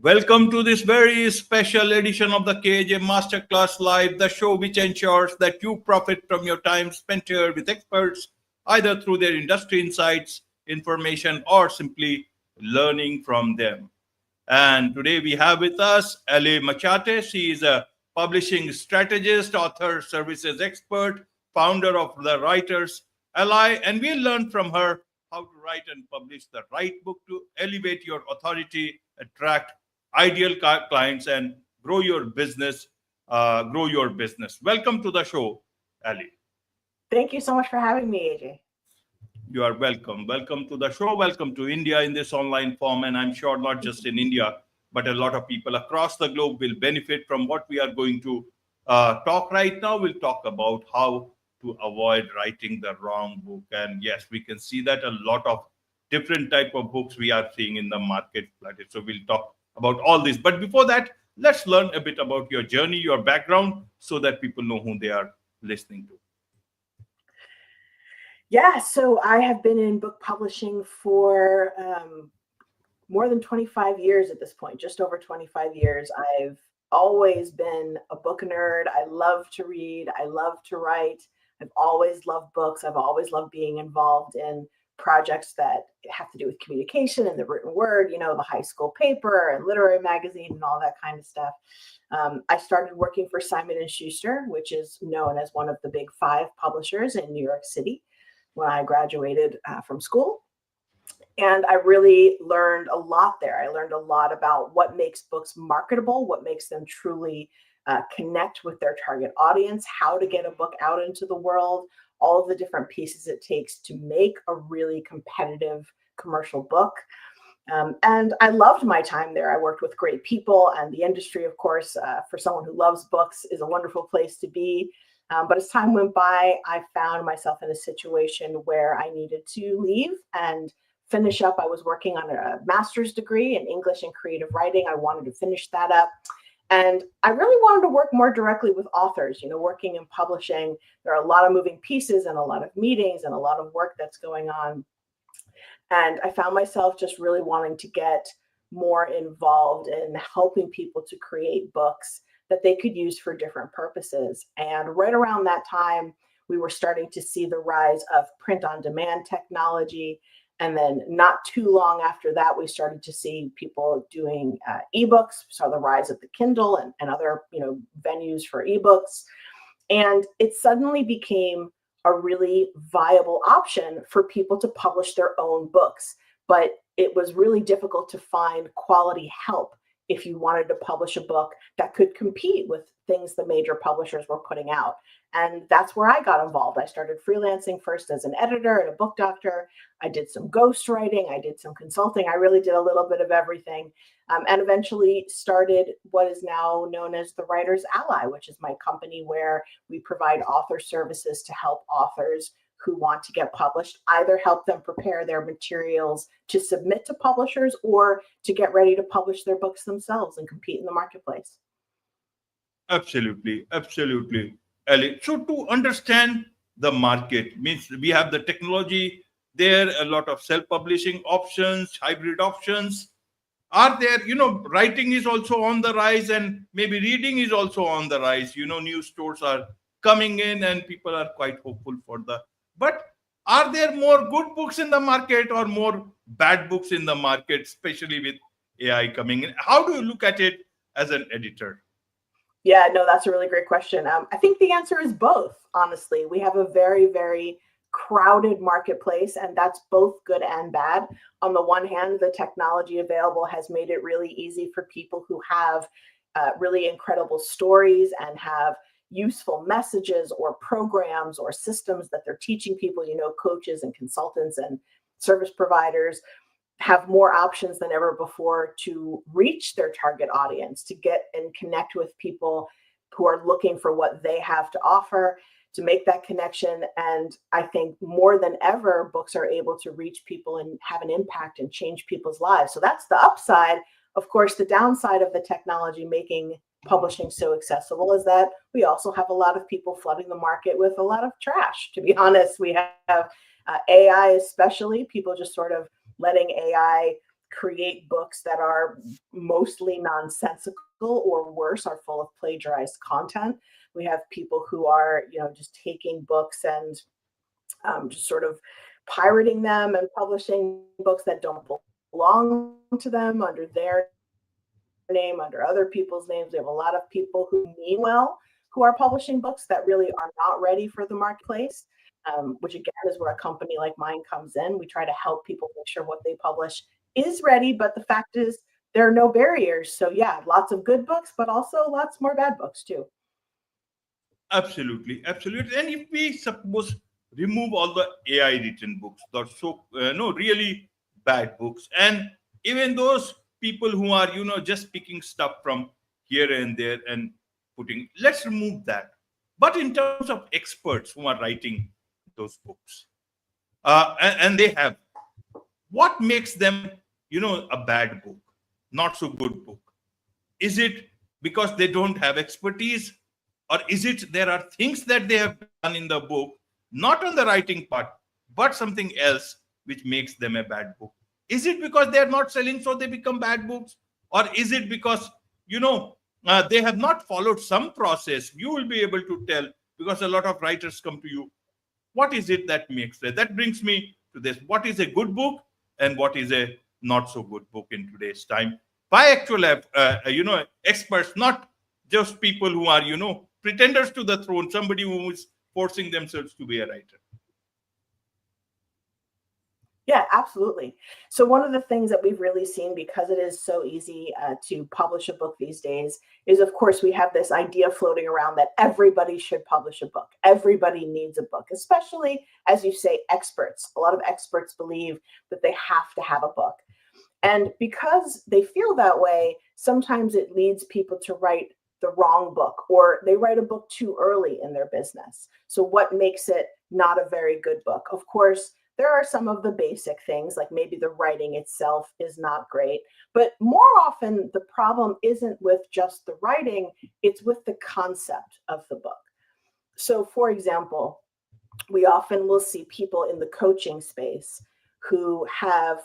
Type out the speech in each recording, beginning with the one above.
Welcome to this very special edition of the KJ Masterclass Live, the show which ensures that you profit from your time spent here with experts, either through their industry insights, information, or simply learning from them. And today we have with us Machate. She is a publishing strategist, author, services expert, founder of the Writers Ally, and we'll learn from her how to write and publish the right book to elevate your authority, attract ideal clients, and grow your business. Welcome to the show, Ali. Thank you so much for having me, AJ. You are welcome. Welcome to the show. Welcome to India in this online form. And I'm sure not just in India, but a lot of people across the globe will benefit from what we are going to talk right now. We'll talk about how to avoid writing the wrong book. And yes, we can see that a lot of different type of books we are seeing in the market. So we'll talk about all this. But before that, let's learn a bit about your journey, your background, so that people know who they are listening to. Yeah, so I have been in book publishing for more than 25 years at this point, just over 25 years. I've always been a book nerd. I love to read. I love to write. I've always loved books. I've always loved being involved in projects that have to do with communication and the written word, the high school paper and literary magazine and all that kind of stuff. I started working for Simon Schuster, which is known as one of the big 5 publishers in New York City, when I graduated from school. And I really learned a lot there. I learned a lot about what makes books marketable, what makes them truly connect with their target audience, how to get a book out into the world, all of the different pieces it takes to make a really competitive commercial book. And I loved my time there. I worked with great people, and the industry, of course, for someone who loves books, is a wonderful place to be. But as time went by, I found myself in a situation where I needed to leave and finish up. I was working on a master's degree in English and creative writing. I wanted to finish that up. And I really wanted to work more directly with authors. Working in publishing, there are a lot of moving pieces and a lot of meetings and a lot of work that's going on. And I found myself just really wanting to get more involved in helping people to create books that they could use for different purposes. And right around that time, we were starting to see the rise of print-on-demand technology. And then not too long after that, we started to see people doing ebooks. We saw the rise of the Kindle and other venues for ebooks. And it suddenly became a really viable option for people to publish their own books. But it was really difficult to find quality help if you wanted to publish a book that could compete with things the major publishers were putting out. And that's where I got involved. I started freelancing first as an editor and a book doctor. I did some ghostwriting. I did some consulting. I really did a little bit of everything, and eventually started what is now known as the Writers Ally, which is my company where we provide author services to help authors who want to get published, either help them prepare their materials to submit to publishers or to get ready to publish their books themselves and compete in the marketplace. Absolutely. Ali. So to understand the market, means we have the technology there, a lot of self-publishing options, hybrid options. Are there, writing is also on the rise, and maybe reading is also on the rise. New stores are coming in and people are quite hopeful for the. But are there more good books in the market or more bad books in the market, especially with AI coming in? How do you look at it as an editor? Yeah, no, that's a really great question. I think the answer is both, honestly. We have a very, very crowded marketplace, and that's both good and bad. On the one hand, the technology available has made it really easy for people who have really incredible stories and have useful messages or programs or systems that they're teaching people. Coaches and consultants and service providers have more options than ever before to reach their target audience, to get and connect with people who are looking for what they have to offer, to make that connection. And I think more than ever, books are able to reach people and have an impact and change people's lives. So that's the upside. Of course, the downside of the technology making publishing so accessible is that we also have a lot of people flooding the market with a lot of trash. To be honest, we have AI, especially people just sort of letting AI create books that are mostly nonsensical or worse, are full of plagiarized content. We have people who are, just taking books and just sort of pirating them and publishing books that don't belong to them under their name, under other people's names. We have a lot of people who mean well, who are publishing books that really are not ready for the marketplace, which again is where a company like mine comes in. We try to help people make sure what they publish is ready, but the fact is there are no barriers. So yeah, lots of good books, but also lots more bad books too. Absolutely, absolutely. And if we suppose remove all the AI written books, the so no really bad books, and even those people who are just picking stuff from here and there and putting, let's remove that. But in terms of experts who are writing those books, and they have, what makes them a bad book, not so good book? Is it because they don't have expertise, or is it there are things that they have done in the book, not on the writing part, but something else which makes them a bad book? Is it because they are not selling, so they become bad books? Or is it because they have not followed some process? You will be able to tell, because a lot of writers come to you. What is it that makes that? That brings me to this: what is a good book and what is a not so good book in today's time, by actual experts, not just people who are pretenders to the throne, somebody who is forcing themselves to be a writer. Yeah, absolutely. So one of the things that we've really seen, because it is so easy to publish a book these days, is of course we have this idea floating around that everybody should publish a book. Everybody needs a book, especially, as you say, experts. A lot of experts believe that they have to have a book. And because they feel that way, sometimes it leads people to write the wrong book, or they write a book too early in their business. So what makes it not a very good book? Of course, there are some of the basic things, like maybe the writing itself is not great, but more often the problem isn't with just the writing, it's with the concept of the book. So for example, we often will see people in the coaching space who have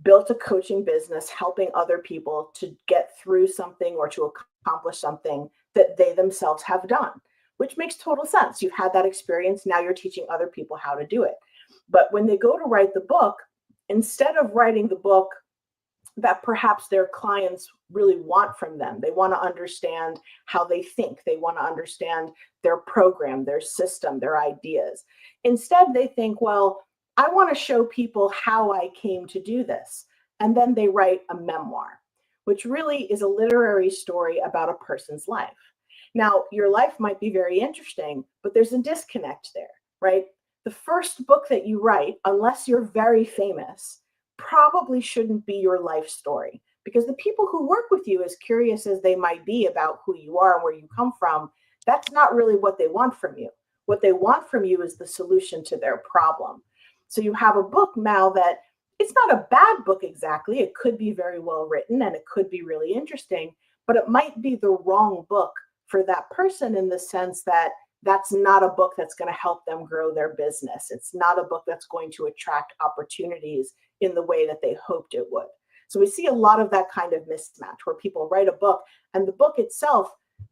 built a coaching business helping other people to get through something or to accomplish something that they themselves have done, which makes total sense. You've had that experience, now you're teaching other people how to do it. But when they go to write the book, instead of writing the book that perhaps their clients really want from them, they want to understand how they think, they want to understand their program, their system, their ideas. Instead, they think, well, I want to show people how I came to do this. And then they write a memoir, which really is a literary story about a person's life. Now, your life might be very interesting, but there's a disconnect there, right? The first book that you write, unless you're very famous, probably shouldn't be your life story, because the people who work with you, as curious as they might be about who you are and where you come from, that's not really what they want from you. What they want from you is the solution to their problem. So you have a book now that it's not a bad book exactly. It could be very well written and it could be really interesting, but it might be the wrong book for that person, in the sense that that's not a book that's going to help them grow their business. It's not a book that's going to attract opportunities in the way that they hoped it would. So we see a lot of that kind of mismatch where people write a book and the book itself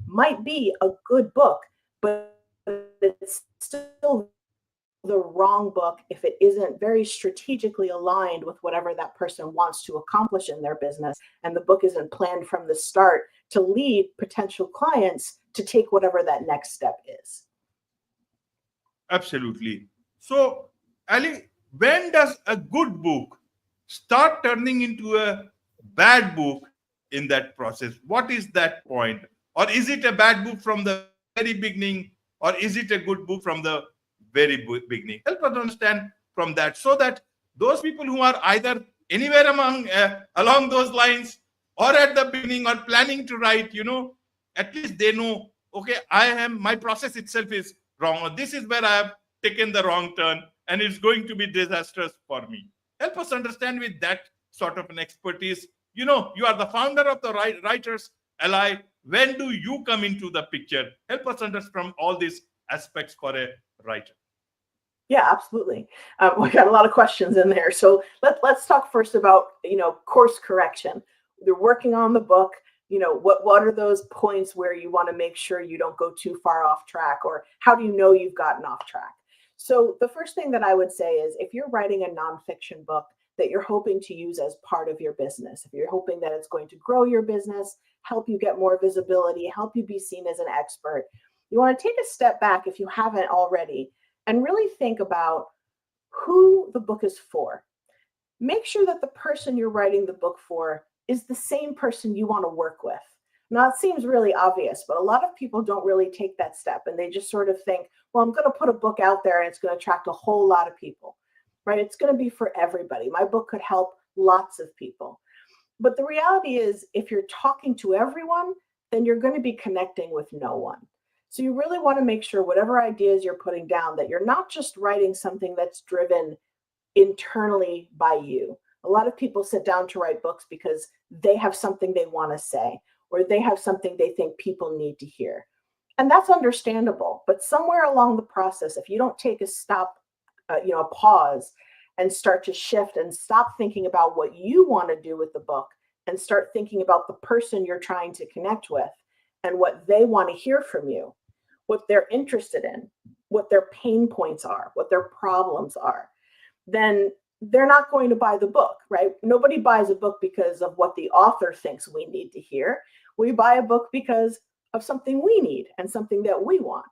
might be a good book, but it's still the wrong book if it isn't very strategically aligned with whatever that person wants to accomplish in their business. And the book isn't planned from the start to lead potential clients to take whatever that next step is. Absolutely. So, Ali, when does a good book start turning into a bad book in that process? What is that point? Or is it a bad book from the very beginning? Or is it a good book from the very beginning? Help us understand from that, so that those people who are either anywhere along those lines, or at the beginning, or planning to write, at least they know, okay, my process itself is wrong, or this is where I have taken the wrong turn and it's going to be disastrous for me. Help us understand with that sort of an expertise. You are the founder of the Writers Ally. When do you come into the picture? Help us understand from all these aspects for a writer. Yeah, absolutely. We got a lot of questions in there. So let's talk first about, course correction. You're working on the book. What are those points where you want to make sure you don't go too far off track, or how do you know you've gotten off track? So the first thing that I would say is, if you're writing a nonfiction book that you're hoping to use as part of your business, if you're hoping that it's going to grow your business, help you get more visibility, help you be seen as an expert, you want to take a step back, if you haven't already, and really think about who the book is for. Make sure that the person you're writing the book for is the same person you want to work with. Now, it seems really obvious, but a lot of people don't really take that step, and they just sort of think, well, I'm going to put a book out there and it's going to attract a whole lot of people, right? It's going to be for everybody. My book could help lots of people. But the reality is, if you're talking to everyone, then you're going to be connecting with no one. So you really want to make sure whatever ideas you're putting down, that you're not just writing something that's driven internally by you. A lot of people sit down to write books because they have something they want to say, or they have something they think people need to hear. And that's understandable. But somewhere along the process, if you don't take a stop, a pause, and start to shift and stop thinking about what you want to do with the book and start thinking about the person you're trying to connect with and what they want to hear from you, what they're interested in, what their pain points are, what their problems are, then they're not going to buy the book, right? Nobody buys a book because of what the author thinks we need to hear. We buy a book because of something we need and something that we want.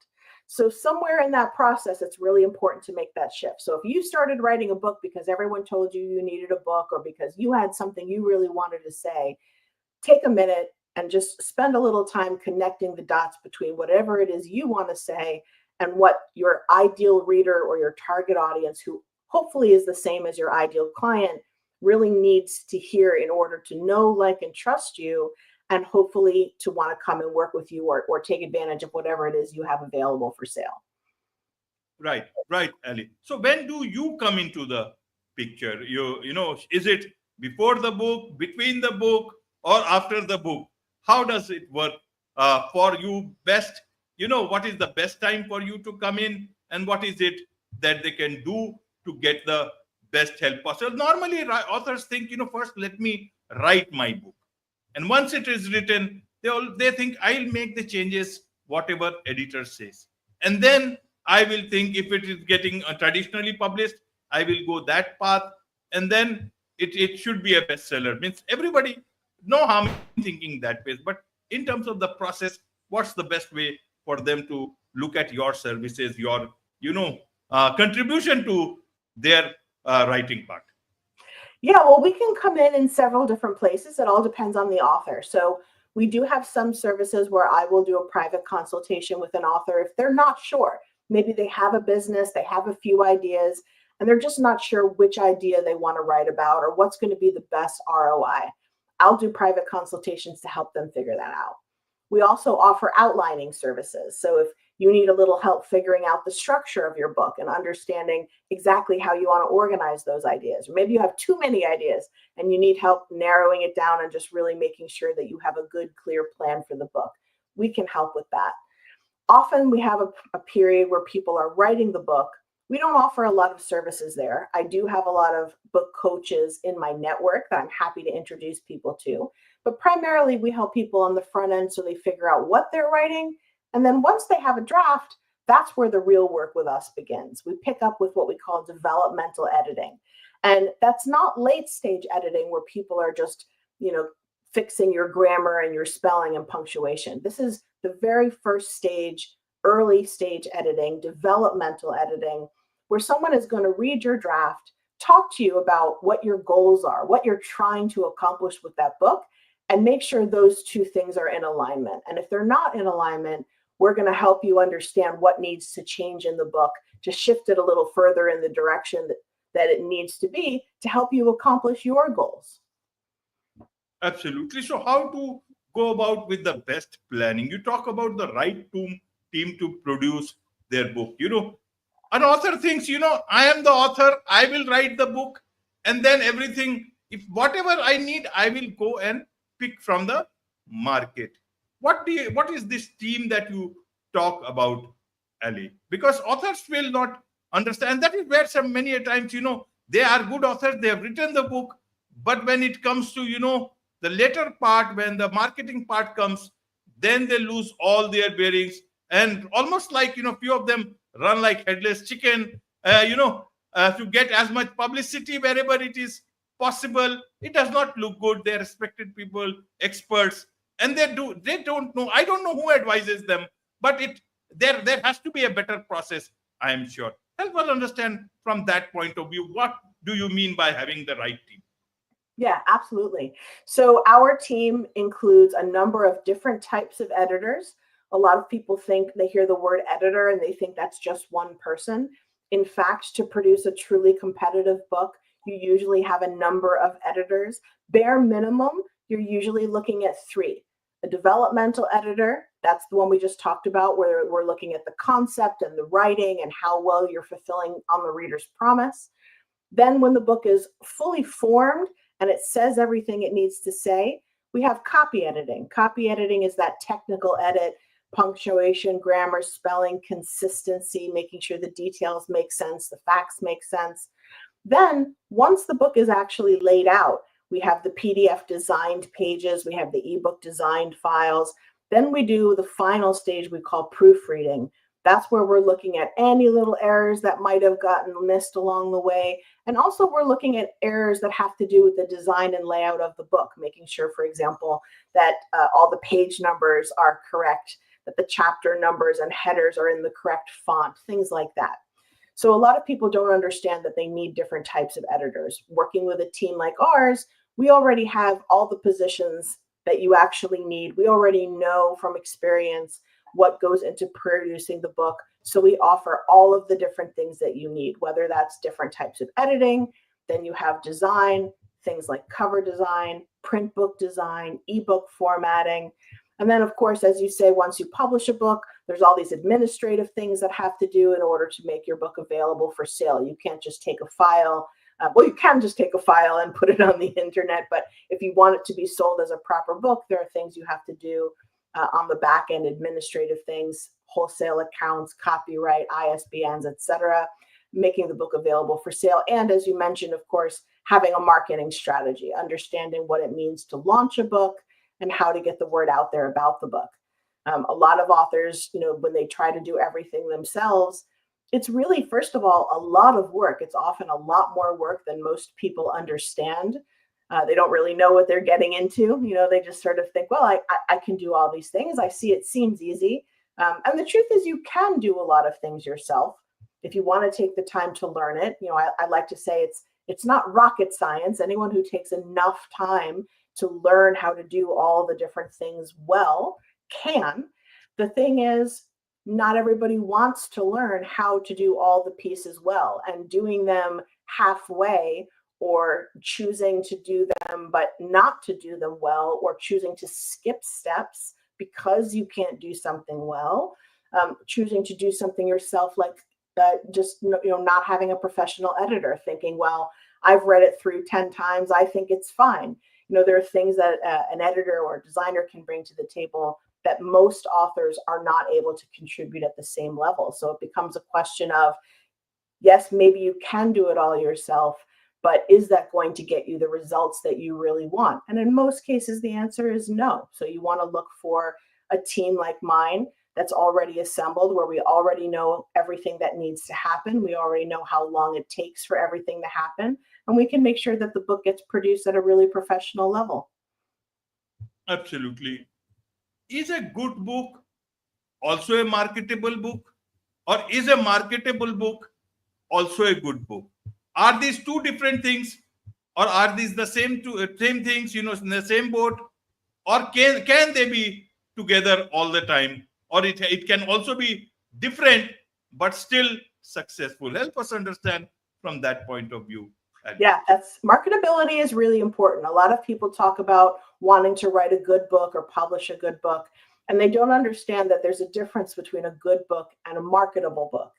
So somewhere in that process, it's really important to make that shift. So if you started writing a book because everyone told you you needed a book, or because you had something you really wanted to say, take a minute and just spend a little time connecting the dots between whatever it is you want to say and what your ideal reader or your target audience, who hopefully is the same as your ideal client, really needs to hear in order to know, like, and trust you, and hopefully to want to come and work with you, or take advantage of whatever it is you have available for sale. Right, Ali. So when do you come into the picture? Is it before the book, between the book, or after the book? How does it work for you best? What is the best time for you to come in, and what is it that they can do to get the best help possible? Normally, authors think, first let me write my book, and once it is written, they think I'll make the changes whatever editor says, and then I will think, if it is getting traditionally published, I will go that path, and then it should be a bestseller. Means everybody, no harm in thinking that way, but in terms of the process, what's the best way for them to look at your services, your contribution to their writing part? Yeah, well, we can come in several different places. It all depends on the author. So we do have some services where I will do a private consultation with an author if they're not sure. Maybe they have a business, they have a few ideas, and they're just not sure which idea they want to write about or what's going to be the best ROI. I'll do private consultations to help them figure that out. We also offer outlining services. So if you need a little help figuring out the structure of your book and understanding exactly how you want to organize those ideas, or maybe you have too many ideas and you need help narrowing it down and just really making sure that you have a good, clear plan for the book, we can help with that. Often we have a period where people are writing the book. We don't offer a lot of services there. I do have a lot of book coaches in my network that I'm happy to introduce people to. But primarily, we help people on the front end so they figure out what they're writing. And then once they have a draft, that's where the real work with us begins. We pick up with what we call developmental editing. And that's not late stage editing where people are just, fixing your grammar and your spelling and punctuation. This is the very first stage, early stage editing, developmental editing, where someone is going to read your draft, talk to you about what your goals are, what you're trying to accomplish with that book, and make sure those two things are in alignment. And if they're not in alignment, we're going to help you understand what needs to change in the book to shift it a little further in the direction that it needs to be to help you accomplish your goals. Absolutely. So how to go about with the best planning? You talk about the right team to produce their book. An author thinks, I am the author, I will write the book, and then everything, if whatever I need, I will go and pick from the market. What is this team that you talk about, Ali? Because authors will not understand. That is where some many a times, they are good authors, they have written the book, but when it comes to, the later part, when the marketing part comes, then they lose all their bearings, and almost like, few of them run like headless chicken, to get as much publicity wherever it is possible. It does not look good. They're respected people, experts, and they don't know. I don't know who advises them, but there has to be a better process, I am sure. Help us understand from that point of view, what do you mean by having the right team? Yeah, absolutely. So our team includes a number of different types of editors. A lot of people think they hear the word editor and they think that's just one person. In fact, to produce a truly competitive book, you usually have a number of editors. Bare minimum, you're usually looking at 3. A developmental editor, that's the one we just talked about, where we're looking at the concept and the writing and how well you're fulfilling on the reader's promise. Then when the book is fully formed and it says everything it needs to say, we have copy editing. Copy editing is that technical edit, punctuation, grammar, spelling, consistency, making sure the details make sense, the facts make sense. Then once the book is actually laid out, we have the PDF designed pages, we have the ebook designed files. Then we do the final stage we call proofreading. That's where we're looking at any little errors that might have gotten missed along the way. And also we're looking at errors that have to do with the design and layout of the book, making sure, for example, that all the page numbers are correct, that the chapter numbers and headers are in the correct font, things like that. So a lot of people don't understand that they need different types of editors. Working with a team like ours, we already have all the positions that you actually need. We already know from experience what goes into producing the book. So we offer all of the different things that you need, whether that's different types of editing, then you have design, things like cover design, print book design, ebook formatting. And then, of course, as you say, once you publish a book, there's all these administrative things that have to do in order to make your book available for sale. You can't just take a file. Well, you can just take a file and put it on the internet, but if you want it to be sold as a proper book, there are things you have to do on the back end, administrative things, wholesale accounts, copyright, ISBNs, etc., making the book available for sale. And as you mentioned, of course, having a marketing strategy, understanding what it means to launch a book and how to get the word out there about the book. A lot of authors, when they try to do everything themselves, it's really, first of all, a lot of work. It's often a lot more work than most people understand. They don't really know what they're getting into. They just sort of think, well, I can do all these things. I see it seems easy. And the truth is you can do a lot of things yourself if you want to take the time to learn it. I like to say it's not rocket science. Anyone who takes enough time to learn how to do all the different things well can. The thing is, not everybody wants to learn how to do all the pieces well, and doing them halfway or choosing to do them but not to do them well, or choosing to skip steps because you can't do something well, choosing to do something yourself, like just not having a professional editor, thinking, well, I've read it through 10 times, I think it's fine. There are things that an editor or a designer can bring to the table that most authors are not able to contribute at the same level. So it becomes a question of, yes, maybe you can do it all yourself, but is that going to get you the results that you really want? And in most cases, the answer is no. So you want to look for a team like mine that's already assembled, where we already know everything that needs to happen. We already know how long it takes for everything to happen. And we can make sure that the book gets produced at a really professional level. Absolutely. Is a good book also a marketable book, or is a marketable book also a good book? Are these two different things, or are these the same things, in the same boat, or can they be together all the time, or it can also be different but still successful? Help us understand from that point of view. Yeah, marketability is really important. A lot of people talk about wanting to write a good book or publish a good book, and they don't understand that there's a difference between a good book and a marketable book.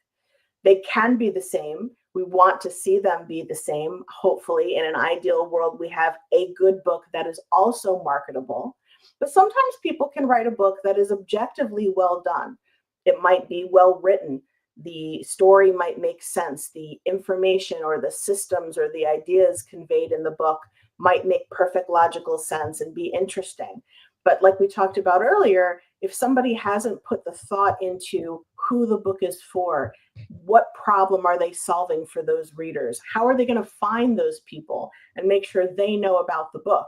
They can be the same. We want to see them be the same. Hopefully, in an ideal world, we have a good book that is also marketable. But sometimes people can write a book that is objectively well done. It might be well written. The story might make sense. The information or the systems or the ideas conveyed in the book might make perfect logical sense and be interesting. But like we talked about earlier, if somebody hasn't put the thought into who the book is for, what problem are they solving for those readers? How are they going to find those people and make sure they know about the book?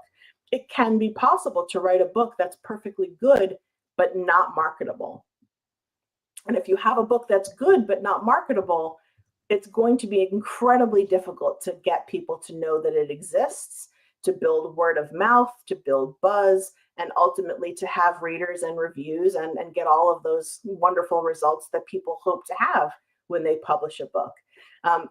It can be possible to write a book that's perfectly good, but not marketable. And if you have a book that's good, but not marketable, it's going to be incredibly difficult to get people to know that it exists, to build word of mouth, to build buzz, and ultimately to have readers and reviews and get all of those wonderful results that people hope to have when they publish a book.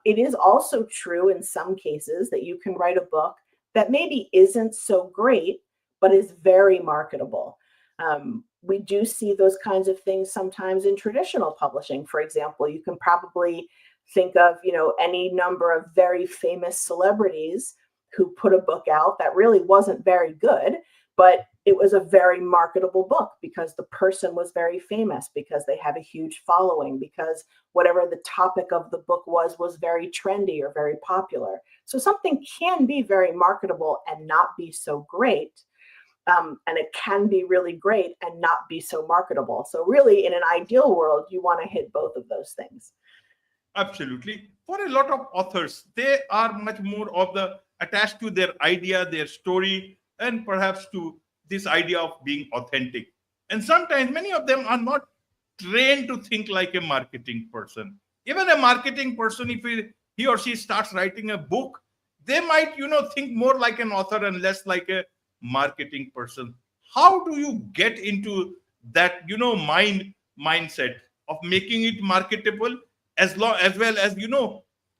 It is also true in some cases that you can write a book that maybe isn't so great, but is very marketable. We do see those kinds of things sometimes in traditional publishing. For example, you can probably think of, any number of very famous celebrities who put a book out that really wasn't very good, but it was a very marketable book because the person was very famous, because they have a huge following, because whatever the topic of the book was very trendy or very popular. So something can be very marketable and not be so great. And it can be really great and not be so marketable. So really, in an ideal world, you want to hit both of those things. Absolutely. For a lot of authors, they are much more of the attached to their idea, their story, and perhaps to this idea of being authentic. And sometimes many of them are not trained to think like a marketing person. Even a marketing person, if he or she starts writing a book, they might, think more like an author and less like a marketing person. How do you get into that, mindset of making it marketable as well as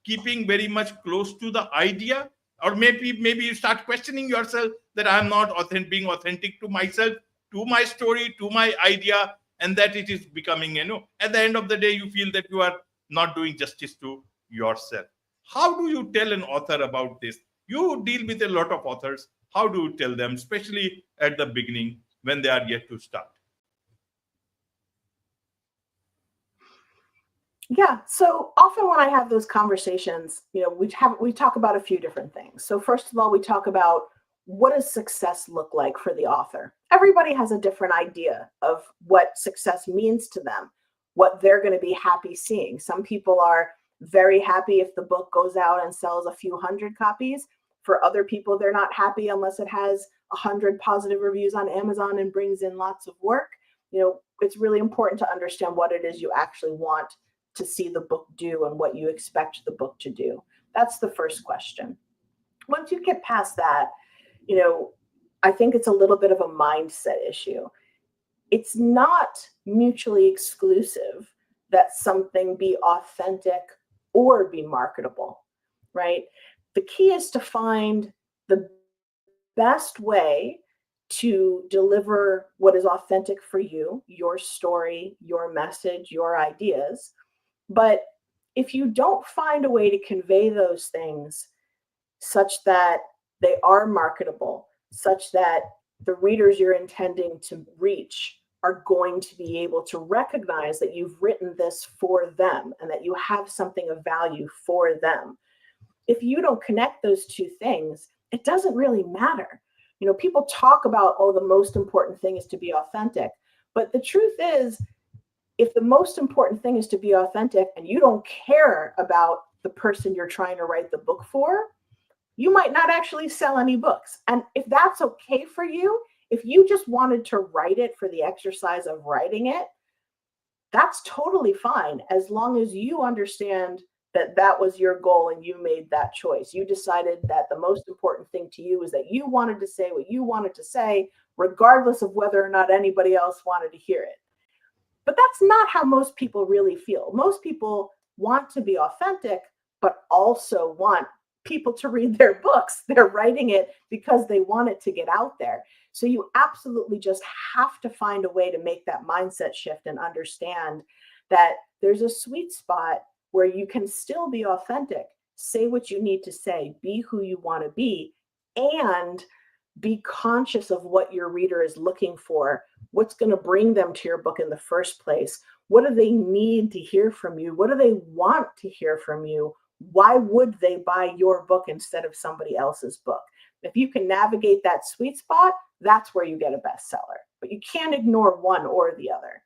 keeping very much close to the idea? Or maybe you start questioning yourself that I'm not being authentic to myself, to my story, to my idea, and that it is becoming, at the end of the day, you feel that you are not doing justice to yourself. How do you tell an author about this? You deal with a lot of authors. How do you tell them, especially at the beginning when they are yet to start? Yeah. So often when I have those conversations, we talk about a few different things. So first of all, we talk about, what does success look like for the author? Everybody has a different idea of what success means to them, what they're going to be happy seeing. Some people are very happy if the book goes out and sells a few hundred copies. For other people, they're not happy unless it has 100 positive reviews on Amazon and brings in lots of work. It's really important to understand what it is you actually want to see the book do and what you expect the book to do. That's the first question. Once you get past that, I think it's a little bit of a mindset issue. It's not mutually exclusive that something be authentic or be marketable, right? The key is to find the best way to deliver what is authentic for you, your story, your message, your ideas. But if you don't find a way to convey those things such that they are marketable, such that the readers you're intending to reach are going to be able to recognize that you've written this for them and that you have something of value for them. If you don't connect those two things, it doesn't really matter. People talk about, the most important thing is to be authentic. But the truth is, if the most important thing is to be authentic and you don't care about the person you're trying to write the book for, you might not actually sell any books. And if that's okay for you, if you just wanted to write it for the exercise of writing it, that's totally fine, as long as you understand that that was your goal and you made that choice. You decided that the most important thing to you is that you wanted to say what you wanted to say, regardless of whether or not anybody else wanted to hear it. But that's not how most people really feel. Most people want to be authentic, but also want people to read their books. They're writing it because they want it to get out there. So you absolutely just have to find a way to make that mindset shift and understand that there's a sweet spot where you can still be authentic, say what you need to say, be who you want to be, and Be conscious of what your reader is looking for, what's going to bring them to your book in the first place. What do they need to hear from you? What do they want to hear from you? Why would they buy your book instead of somebody else's book? If you can navigate that sweet spot, that's where you get a bestseller. But you can't ignore one or the other.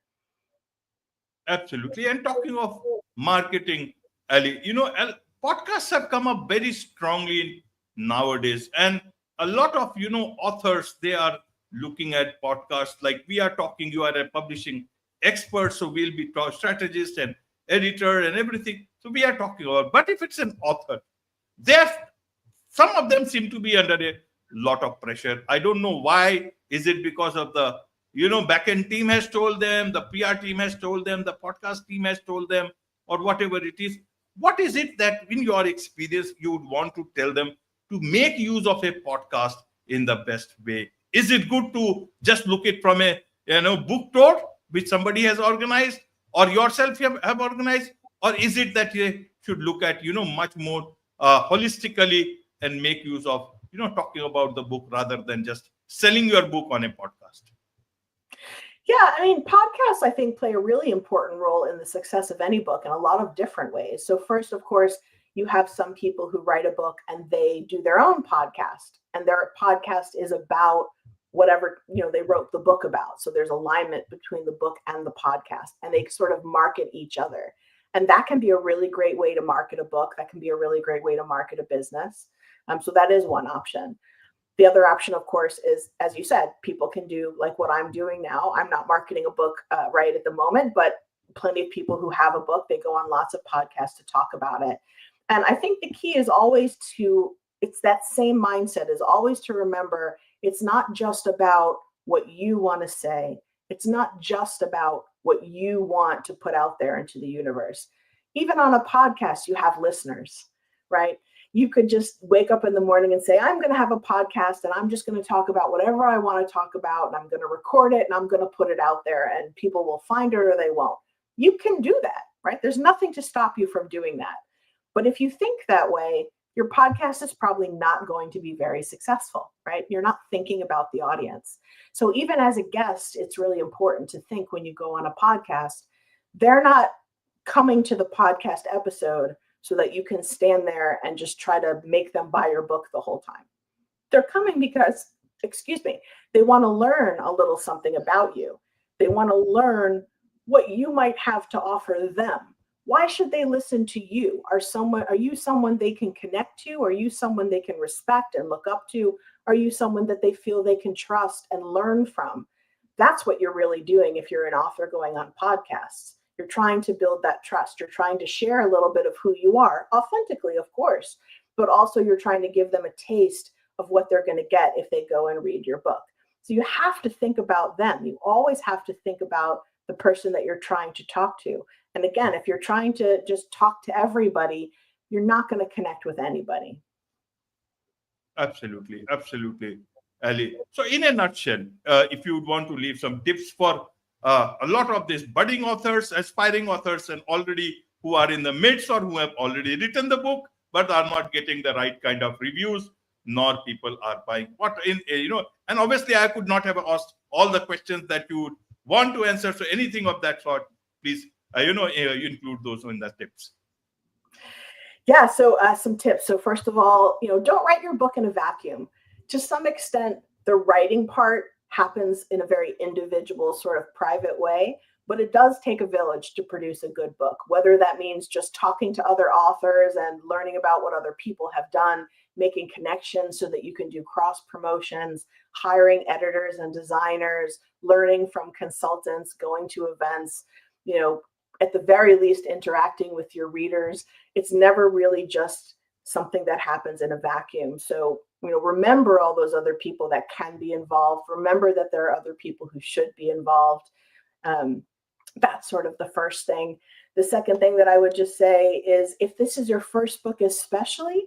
Absolutely. And talking of marketing, Ali, podcasts have come up very strongly nowadays. And a lot of, authors, they are looking at podcasts like we are talking. You are a publishing expert, so we'll be strategist and editor and everything. So we are talking about. But if it's an author, there's some of them seem to be under a lot of pressure. I don't know why. Is it because of the back-end team has told them, the PR team has told them, the podcast team has told them, or whatever it is? What is it that, in your experience, you would want to tell them to make use of a podcast in the best way? Is it good to just look it from a book tour which somebody has organized, or yourself have organized, or is it that you should look at much more holistically and make use of talking about the book rather than just selling your book on a podcast? Yeah, I mean, podcasts, I think, play a really important role in the success of any book in a lot of different ways. So first, of course, you have some people who write a book and they do their own podcast, and their podcast is about whatever they wrote the book about. So there's alignment between the book and the podcast, and they sort of market each other. And that can be a really great way to market a book. That can be a really great way to market a business. So that is one option. The other option, of course, is, as you said, people can do like what I'm doing now. I'm not marketing a book right at the moment, but plenty of people who have a book, they go on lots of podcasts to talk about it. And I think the key is always it's that same mindset, is always to remember it's not just about what you want to say. It's not just about what you want to put out there into the universe. Even on a podcast, you have listeners, right? You could just wake up in the morning and say, I'm going to have a podcast and I'm just going to talk about whatever I want to talk about, and I'm going to record it and I'm going to put it out there, and people will find it or they won't. You can do that, right? There's nothing to stop you from doing that. But if you think that way, your podcast is probably not going to be very successful, right? You're not thinking about the audience. So even as a guest, it's really important to think when you go on a podcast, they're not coming to the podcast episode so that you can stand there and just try to make them buy your book the whole time. They're coming because, they want to learn a little something about you. They want to learn what you might have to offer them. Why should they listen to you? Are you someone they can connect to? Are you someone they can respect and look up to? Are you someone that they feel they can trust and learn from? That's what you're really doing if you're an author going on podcasts. You're trying to build that trust. You're trying to share a little bit of who you are, authentically, of course, but also you're trying to give them a taste of what they're going to get if they go and read your book. So you have to think about them. You always have to think about the person that you're trying to talk to. And again, if you're trying to just talk to everybody, you're not going to connect with anybody. Absolutely. Absolutely, Ali. So in a nutshell, if you would want to leave some tips for a lot of these budding authors, aspiring authors, and already who are in the midst or who have already written the book, but are not getting the right kind of reviews, nor people are buying. And obviously I could not have asked all the questions that you would want to answer. So anything of that sort, please, include those in the tips. Yeah, so some tips. So first of all, don't write your book in a vacuum. To some extent, the writing part happens in a very individual, sort of private way, but it does take a village to produce a good book, whether that means just talking to other authors and learning about what other people have done, making connections so that you can do cross promotions, hiring editors and designers, learning from consultants, going to events, at the very least, interacting with your readers. It's never really just something that happens in a vacuum. So, remember all those other people that can be involved. Remember that there are other people who should be involved. That's sort of the first thing. The second thing that I would just say is, if this is your first book especially,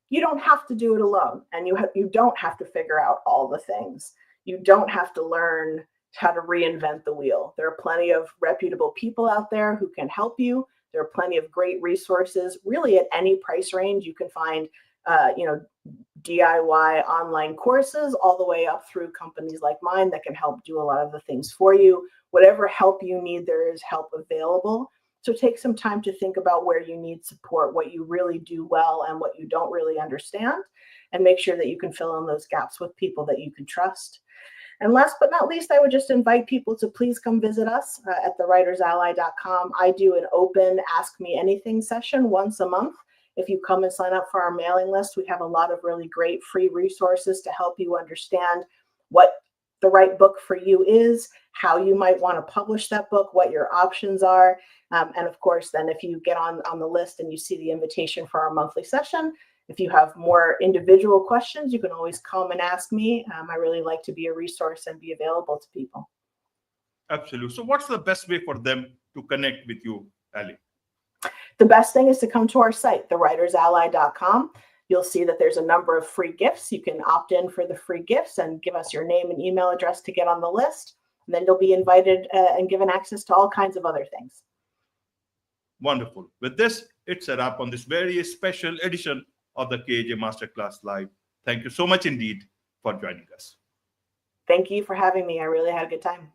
you don't have to do it alone. And you don't have to figure out all the things. You don't have to learn how to reinvent the wheel. There are plenty of reputable people out there who can help you. There are plenty of great resources. Really, at any price range, you can find DIY online courses, all the way up through companies like mine that can help do a lot of the things for you. Whatever help you need, there is help available. So take some time to think about where you need support, what you really do well and what you don't really understand, and make sure that you can fill in those gaps with people that you can trust. And last but not least, I would just invite people to please come visit us at thewritersally.com. I do an open Ask Me Anything session once a month. If you come and sign up for our mailing list, we have a lot of really great free resources to help you understand what the right book for you is, how you might want to publish that book, what your options are. And of course, then if you get on the list and you see the invitation for our monthly session, if you have more individual questions, you can always come and ask me. I really like to be a resource and be available to people. Absolutely. So what's the best way for them to connect with you, Ali? The best thing is to come to our site, thewritersally.com. You'll see that there's a number of free gifts. You can opt in for the free gifts and give us your name and email address to get on the list. And then you'll be invited and given access to all kinds of other things. Wonderful. With this, it's a wrap on this very special edition of the KAJ Masterclass Live. Thank you so much indeed for joining us. Thank you for having me. I really had a good time.